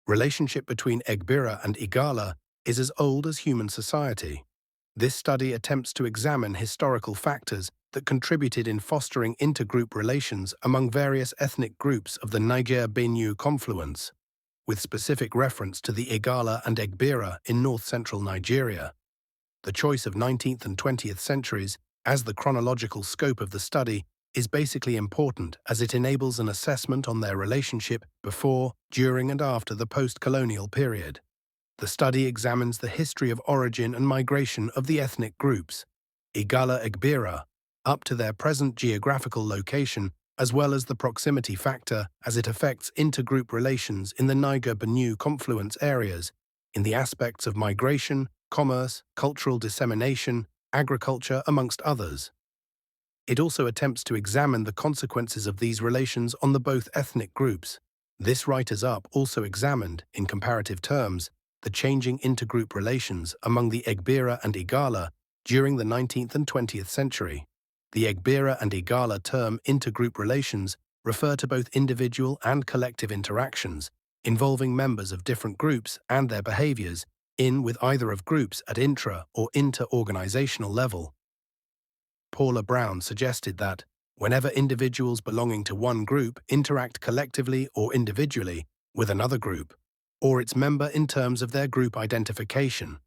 Relationship between Egbura and Igala is as old as human society. This study attempts to examine historical factors that contributed in fostering intergroup relations among various ethnic groups of the Niger-Benue confluence, with specific reference to the Igala and Egbura in north-central Nigeria. The choice of 19th and 20th centuries as the chronological scope of the study is basically important as it enables an assessment on their relationship before, during and after the post-colonial period. The study examines the history of origin and migration of the ethnic groups, Igala Egbura, up to their present geographical location, as well as the proximity factor as it affects intergroup relations in the Niger-Benue confluence areas, in the aspects of migration, commerce, cultural dissemination, agriculture, amongst others. It also attempts to examine the consequences of these relations on the both ethnic groups. This writers-up also examined, in comparative terms, the changing intergroup relations among the Egbura and Igala during the 19th and 20th century. The Egbura and Igala term intergroup relations refer to both individual and collective interactions involving members of different groups and their behaviors in with either of groups at intra- or inter-organizational level. Paula Brown suggested that, whenever individuals belonging to one group interact collectively or individually with another group, or its member in terms of their group identification,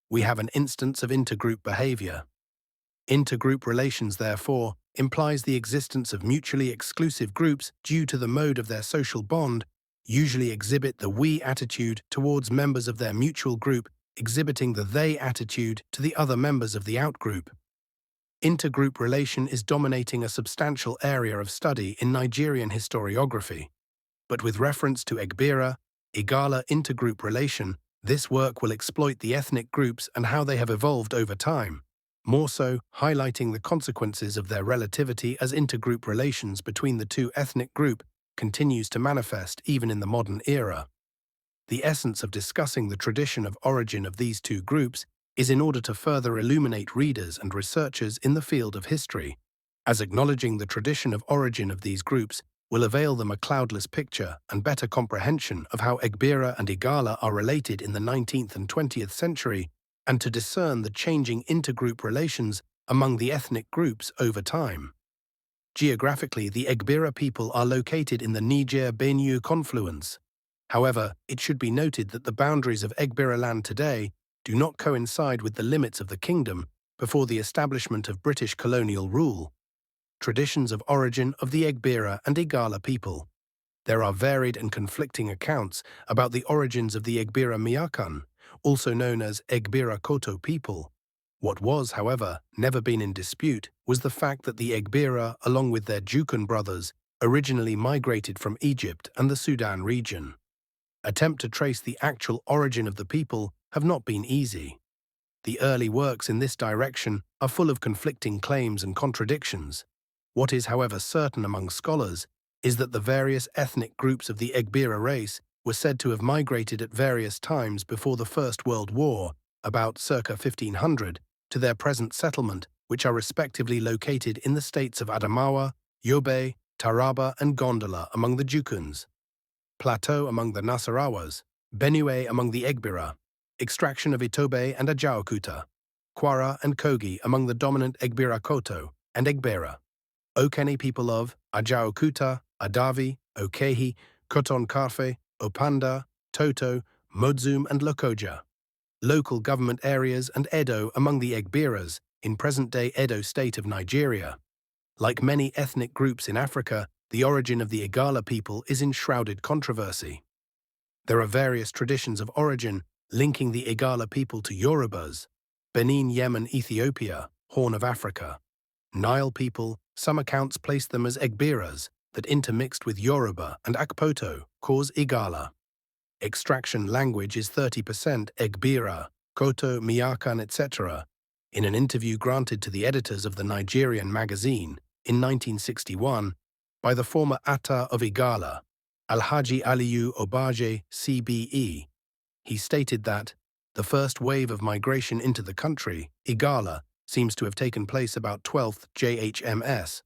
we have an instance of intergroup behavior. Intergroup relations, therefore, implies the existence of mutually exclusive groups due to the mode of their social bond, usually exhibit the we attitude towards members of their mutual group, exhibiting the they attitude to the other members of the outgroup. Intergroup relation is dominating a substantial area of study in Nigerian historiography, but with reference to Egbura, Igala intergroup relation, this work will exploit the ethnic groups and how they have evolved over time, more so highlighting the consequences of their relativity as intergroup relations between the two ethnic groups continues to manifest even in the modern era. The essence of discussing the tradition of origin of these two groups is in order to further illuminate readers and researchers in the field of history, as acknowledging the tradition of origin of these groups will avail them a cloudless picture and better comprehension of how Egbura and Igala are related in the 19th and 20th century, and to discern the changing intergroup relations among the ethnic groups over time. Geographically, the Egbura people are located in the Niger-Benue confluence. However, it should be noted that the boundaries of Egbura land today do not coincide with the limits of the kingdom before the establishment of British colonial rule. Traditions of origin of the Egbura and Igala people. There are varied and conflicting accounts about the origins of the Egbura Miakan, also known as Egbura Koto people. What was, however, never been in dispute was the fact that the Egbura, along with their Jukun brothers, originally migrated from Egypt and the Sudan region. Attempt to trace the actual origin of the people have not been easy. The early works in this direction are full of conflicting claims and contradictions. What is, however, certain among scholars is that the various ethnic groups of the Egbura race were said to have migrated at various times before the First World War, about circa 1500, to their present settlement, which are respectively located in the states of Adamawa, Yobe, Taraba and Gondola among the Jukuns, Plateau among the Nasarawas, Benue among the Egbura, extraction of Itobe and Ajaokuta, Kwara and Kogi among the dominant Egbura Koto and Egbera, Okene people of Ajaokuta, Adavi, Okehi, Koton Karfe, Opanda, Toto, Modzum and Lokoja. Local government areas and Edo among the Egburas in present-day Edo state of Nigeria. Like many ethnic groups in Africa, the origin of the Igala people is in shrouded controversy. There are various traditions of origin linking the Igala people to Yorubas, Benin, Yemen, Ethiopia, Horn of Africa. Nile people, some accounts place them as Egburas that intermixed with Yoruba and Akpoto cause Igala. Extraction language is 30% Egbira, Koto, Miakan, etc. In an interview granted to the editors of the Nigerian magazine in 1961 by the former Atta of Igala, Alhaji Aliyu Obaje, CBE, he stated that the first wave of migration into the country, Igala, seems to have taken place about 12th JHMS,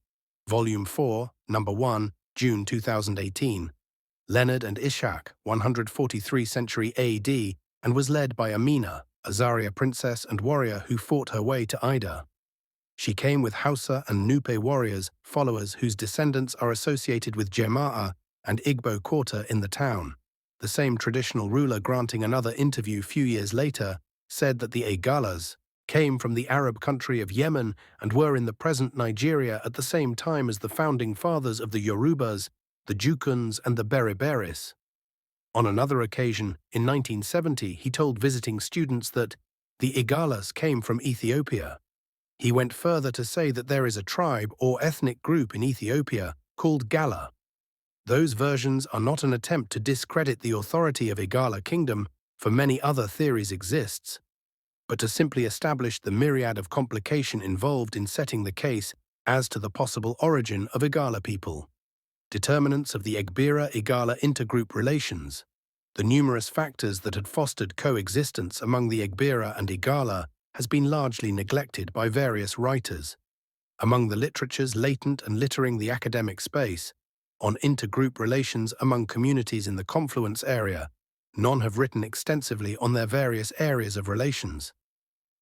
Volume 4, Number 1, June 2018. Leonard and Ishak, 143 century AD, and was led by Amina, a Zaria princess and warrior who fought her way to Ida. She came with Hausa and Nupe warriors, followers whose descendants are associated with Jema'a and Igbo quarter in the town. The same traditional ruler, granting another interview few years later, said that the Igalas came from the Arab country of Yemen and were in the present Nigeria at the same time as the founding fathers of the Yorubas, the Jukuns and the Bereberis. On another occasion, in 1970, he told visiting students that the Igalas came from Ethiopia. He went further to say that there is a tribe or ethnic group in Ethiopia called Gala. Those versions are not an attempt to discredit the authority of Igala kingdom, for many other theories exists, but to simply establish the myriad of complication involved in setting the case as to the possible origin of Igala people. Determinants of the Egbura-Igala intergroup relations. The numerous factors that had fostered coexistence among the Egbura and Igala has been largely neglected by various writers. Among the literatures latent and littering the academic space, on intergroup relations among communities in the confluence area, none have written extensively on their various areas of relations.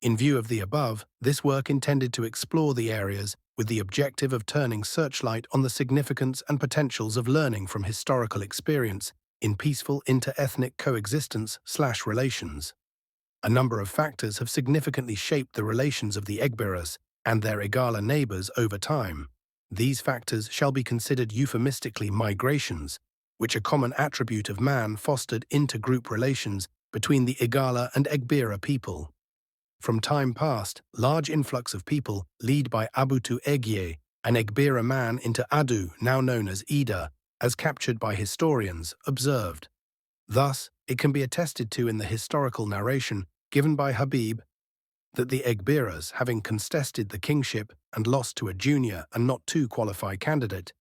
In view of the above, this work intended to explore the areas with the objective of turning searchlight on the significance and potentials of learning from historical experience in peaceful inter-ethnic coexistence/relations. A number of factors have significantly shaped the relations of the Egburas and their Igala neighbors over time. These factors shall be considered euphemistically migrations, which a common attribute of man fostered intergroup relations between the Igala and Egbura people. From time past, large influx of people, led by Abutu Egye, an Egbura man, into Adu, now known as Ida, as captured by historians, observed. Thus, it can be attested to in the historical narration given by Habib that the Egburas, having contested the kingship and lost to a junior and not too qualified candidate,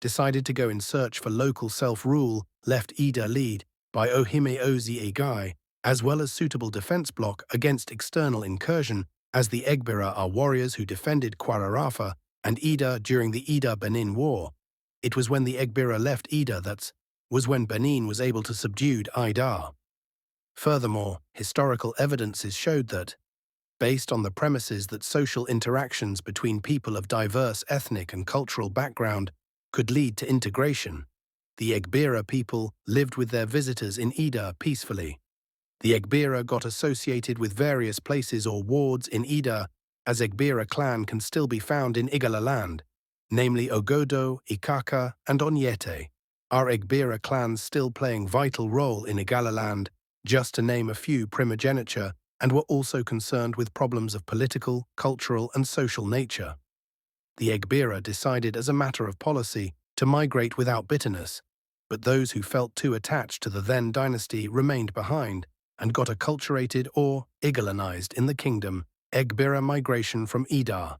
decided to go in search for local self-rule, left Ida lead by Ohime Ozi Egai, as well as suitable defense block against external incursion, as the Egbura are warriors who defended Kwararafa and Ida during the Ida-Benin War. It was when the Egbura left Ida that was when Benin was able to subdue Ida. Furthermore, historical evidences showed that, based on the premises that social interactions between people of diverse ethnic and cultural background could lead to integration, the Egbura people lived with their visitors in Ida peacefully. The Egbura got associated with various places or wards in Ida, as Egbura clan can still be found in Igala land, namely Ogodo, Ikaka, and Onyete. Are Egbura clans still playing vital role in Igala land, just to name a few primogeniture, and were also concerned with problems of political, cultural, and social nature. The Egbura decided as a matter of policy to migrate without bitterness, but those who felt too attached to the then dynasty remained behind and got acculturated or Igalanized in the kingdom. Egbura migration from Ida.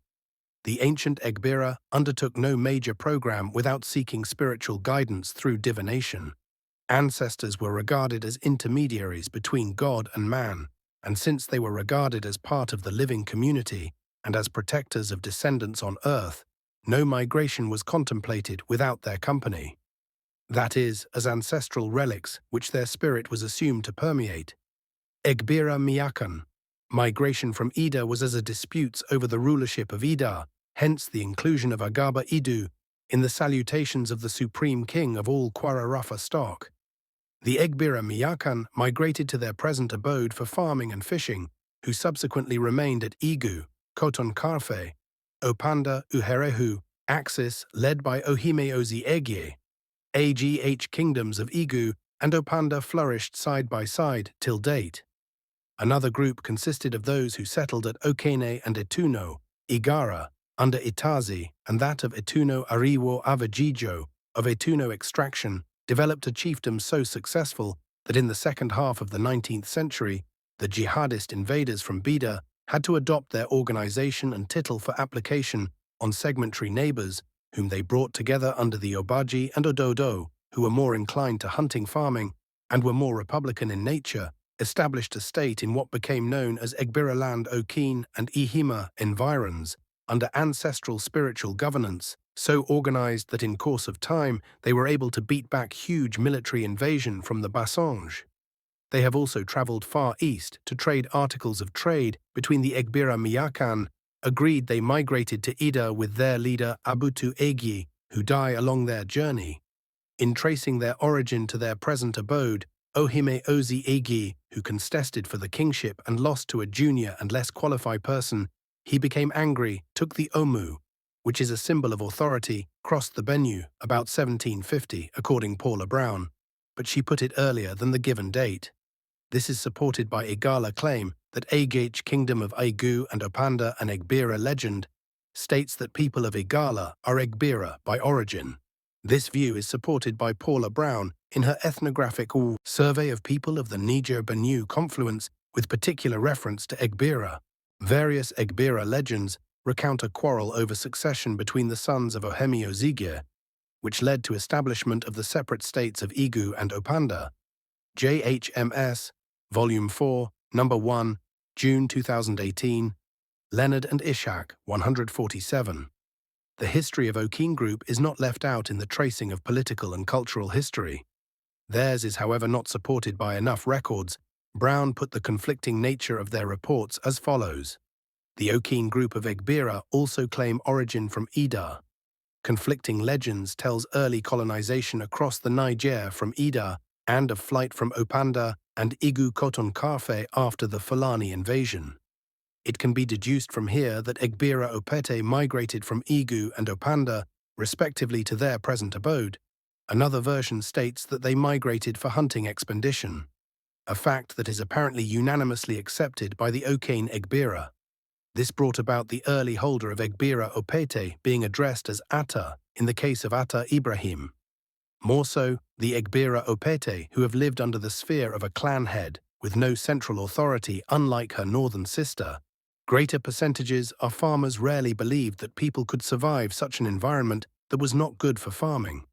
The ancient Egbura undertook no major program without seeking spiritual guidance through divination. Ancestors were regarded as intermediaries between God and man, and since they were regarded as part of the living community and as protectors of descendants on earth, no migration was contemplated without their company. That is, as ancestral relics which their spirit was assumed to permeate. Egbura Miakan. Migration from Ida was as a disputes over the rulership of Ida, hence the inclusion of Agaba Idu in the salutations of the supreme king of all Kwararafa stock. The Egbura Miakan migrated to their present abode for farming and fishing, who subsequently remained at Igu, Koton Karfe, Opanda, Uherehu, axis led by Ohime Ozi Egye. AGH kingdoms of Igu and Opanda flourished side by side till date. Another group consisted of those who settled at Okene and Etuno, Igara, under Itazi, and that of Etuno Ariwo Avajijo, of Etuno extraction, developed a chiefdom so successful that in the second half of the 19th century, the jihadist invaders from Bida had to adopt their organization and title for application on segmentary neighbors, whom they brought together under the Obaji and Ododo, who were more inclined to hunting farming and were more republican in nature, established a state in what became known as Egburaland Okene and Ihima environs, under ancestral spiritual governance, so organized that in course of time they were able to beat back huge military invasion from the Basanj. They have also traveled far east to trade articles of trade between the Egbura Miyakan, agreed they migrated to Ida with their leader Abutu Egi, who die along their journey. In tracing their origin to their present abode, Ohime Ozi Egi, who contested for the kingship and lost to a junior and less qualified person, he became angry, took the Omu, which is a symbol of authority, crossed the Benue about 1750, according Paula Brown, but she put it earlier than the given date. This is supported by Igala claim that Agh kingdom of Aigu and Opanda and Egbira legend states that people of Igala are Egbira by origin. This view is supported by Paula Brown in her ethnographic survey of people of the Niger-Benue confluence with particular reference to Egbira. Various Egbira legends recount a quarrel over succession between the sons of Ohemi Ozigir, which led to establishment of the separate states of Igu and Opanda. JHMS, Volume 4, Number 1, June 2018, Leonard and Ishak, 147. The history of Okene Group is not left out in the tracing of political and cultural history. Theirs is, however, not supported by enough records. Brown put the conflicting nature of their reports as follows. The Okene Group of Egbira also claim origin from Ida. Conflicting legends tells early colonization across the Niger from Ida and of flight from Opanda and Igu Koton Karfe after the Fulani invasion. It can be deduced from here that Egbira Opete migrated from Igu and Opanda, respectively, to their present abode. Another version states that they migrated for hunting expedition, a fact that is apparently unanimously accepted by the Okene Egbira. This brought about the early holder of Egbira Opete being addressed as Atta in the case of Atta Ibrahim. More so, the Egbira Opete, who have lived under the sphere of a clan head with no central authority unlike her northern sister. Greater percentages are farmers rarely believed that people could survive such an environment that was not good for farming.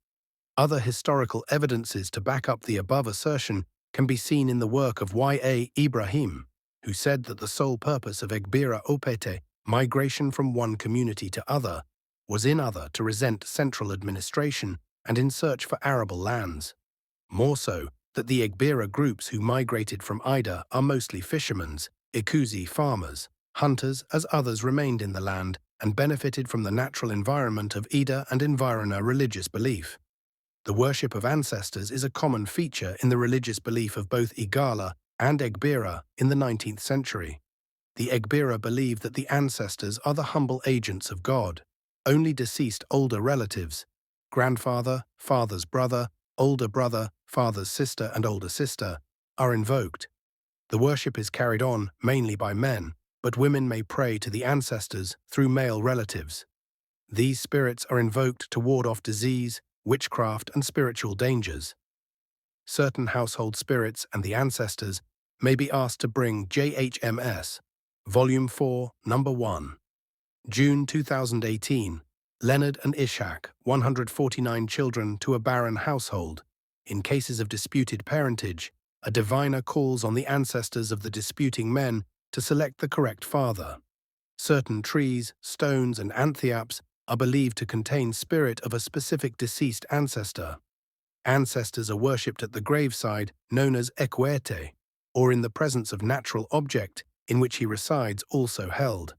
Other historical evidences to back up the above assertion can be seen in the work of Y.A. Ibrahim, who said that the sole purpose of Egbira Opete, migration from one community to other, was in other to resent central administration and in search for arable lands. More so, that the Egbira groups who migrated from Ida are mostly fishermen, Ikuzi farmers, hunters as others remained in the land and benefited from the natural environment of Ida and environa religious belief. The worship of ancestors is a common feature in the religious belief of both Igala and Egbira in the 19th century. The Egbira believe that the ancestors are the humble agents of God. Only deceased older relatives, grandfather, father's brother, father's sister and older sister, are invoked. The worship is carried on mainly by men, but women may pray to the ancestors through male relatives. These spirits are invoked to ward off disease, witchcraft and spiritual dangers. Certain household spirits and the ancestors may be asked to bring JHMS, Volume 4, Number 1. June 2018, Leonard and Ishak, 149 children to a barren household. In cases of disputed parentage, a diviner calls on the ancestors of the disputing men to select the correct father. Certain trees, stones, and anthyaps are believed to contain spirit of a specific deceased ancestor. Ancestors are worshipped at the graveside, known as Ekwete, or in the presence of natural object in which he resides also held.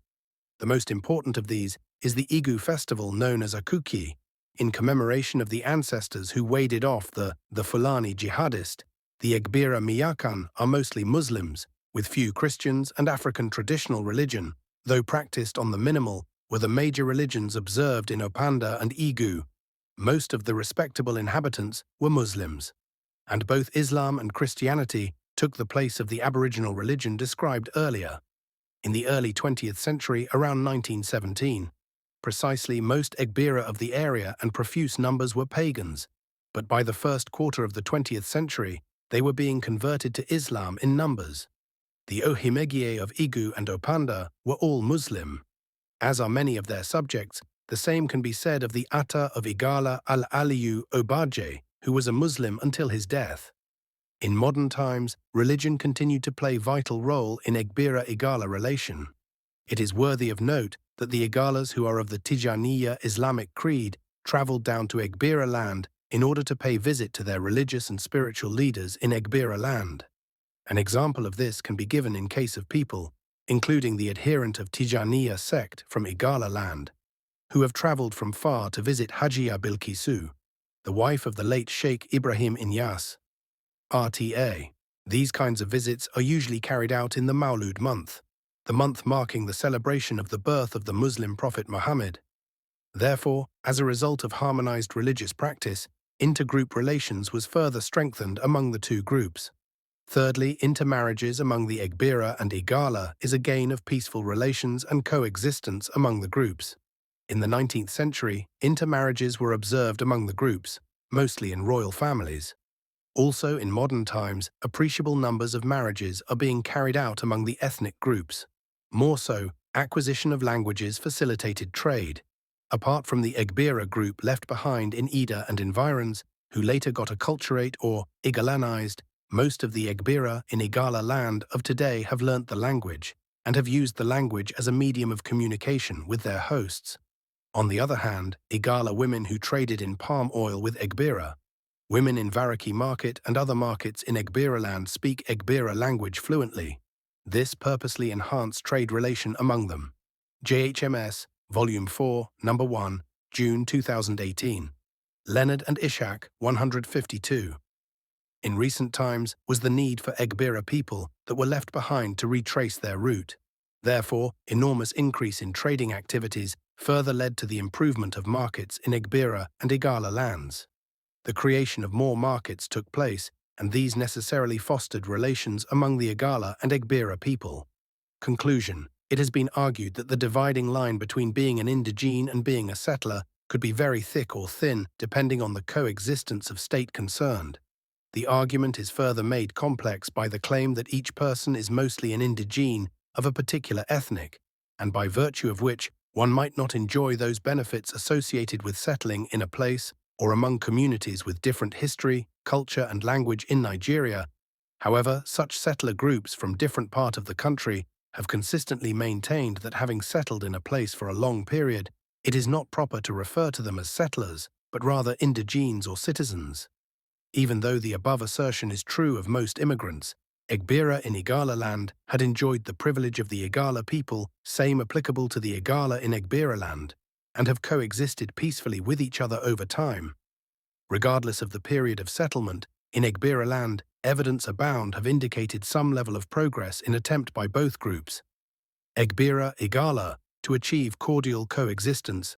The most important of these is the Igu festival known as Akuki, in commemoration of the ancestors who waded off the Fulani jihadist. The Egbira Miyakan are mostly Muslims, with few Christians and African traditional religion, though practiced on the minimal, were the major religions observed in Opanda and Igu. Most of the respectable inhabitants were Muslims, and both Islam and Christianity took the place of the Aboriginal religion described earlier. In the early 20th century, around 1917, precisely most Egbira of the area and profuse numbers were pagans, but by the first quarter of the 20th century, they were being converted to Islam in numbers. The Ohimegie of Igu and Opanda were all Muslim. As are many of their subjects, the same can be said of the Atta of Igala al-Aliyu Obaje, who was a Muslim until his death. In modern times, religion continued to play a vital role in Egbira-Igala relation. It is worthy of note that the Igalas, who are of the Tijaniya Islamic creed, traveled down to Egbura land in order to pay visit to their religious and spiritual leaders in Egbura land. An example of this can be given in case of people, including the adherent of Tijaniya sect from Igala land, who have traveled from far to visit Hajia Bilkisu, the wife of the late Sheikh Ibrahim Inyas, RTA. These kinds of visits are usually carried out in the Maulud month, the month marking the celebration of the birth of the Muslim prophet Muhammad. Therefore, as a result of harmonized religious practice, intergroup relations was further strengthened among the two groups. Thirdly, intermarriages among the Egbura and Igala is a gain of peaceful relations and coexistence among the groups. In the 19th century, intermarriages were observed among the groups, mostly in royal families. Also, in modern times, appreciable numbers of marriages are being carried out among the ethnic groups. More so, acquisition of languages facilitated trade. Apart from the Egbura group left behind in Ida and environs, who later got acculturate or Igalanized, most of the Egbura in Igala land of today have learnt the language and have used the language as a medium of communication with their hosts. On the other hand, Igala women who traded in palm oil with Egbura, women in Varaki market and other markets in Egbura land speak Egbura language fluently. This purposely enhanced trade relation among them. JHMS, Volume 4, Number 1, June 2018. Leonard and Ishak, 152. In recent times was the need for Egbura people that were left behind to retrace their route. Therefore, enormous increase in trading activities further led to the improvement of markets in Egbura and Igala lands. The creation of more markets took place, and these necessarily fostered relations among the Igala and Egbura people. Conclusion: it has been argued that the dividing line between being an indigene and being a settler could be very thick or thin depending on the coexistence of state concerned. The argument is further made complex by the claim that each person is mostly an indigene of a particular ethnic, and by virtue of which one might not enjoy those benefits associated with settling in a place or among communities with different history, culture, and language in Nigeria. However, such settler groups from different parts of the country have consistently maintained that having settled in a place for a long period, it is not proper to refer to them as settlers, but rather indigenes or citizens. Even though the above assertion is true of most immigrants, Egbura in Igala land had enjoyed the privilege of the Igala people, same applicable to the Igala in Egbura land, and have coexisted peacefully with each other over time. Regardless of the period of settlement, in Egbura land, evidence abound have indicated some level of progress in attempt by both groups, Egbura Igala, to achieve cordial coexistence